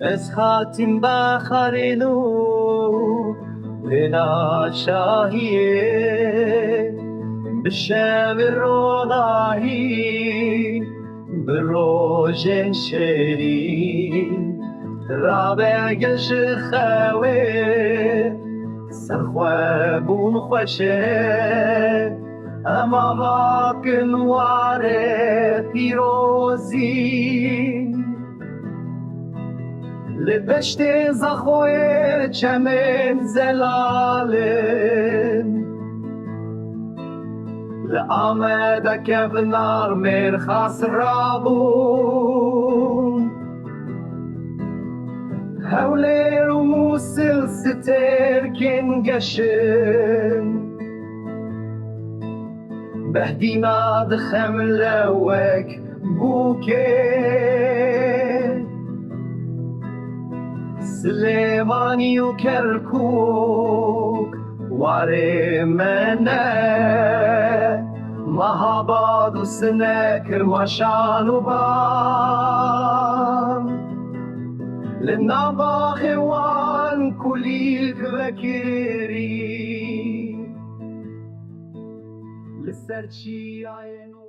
اسهاتم بخرینو لنا شاهیه بشم روناهی بروج شری رابعش خواه سرخوابون خوشه اما واکن واره پیروزی لبشت زخوه چمن زلالن لآمد کبنار مرخص رابون حولی رموسل ستر کنگشن بهدي ما دخم لوك بوكي سليماني وكركوك واري منا مهاباد وسنكر وشان وبان للنباخ وان كليك ذكري لسرچی آینو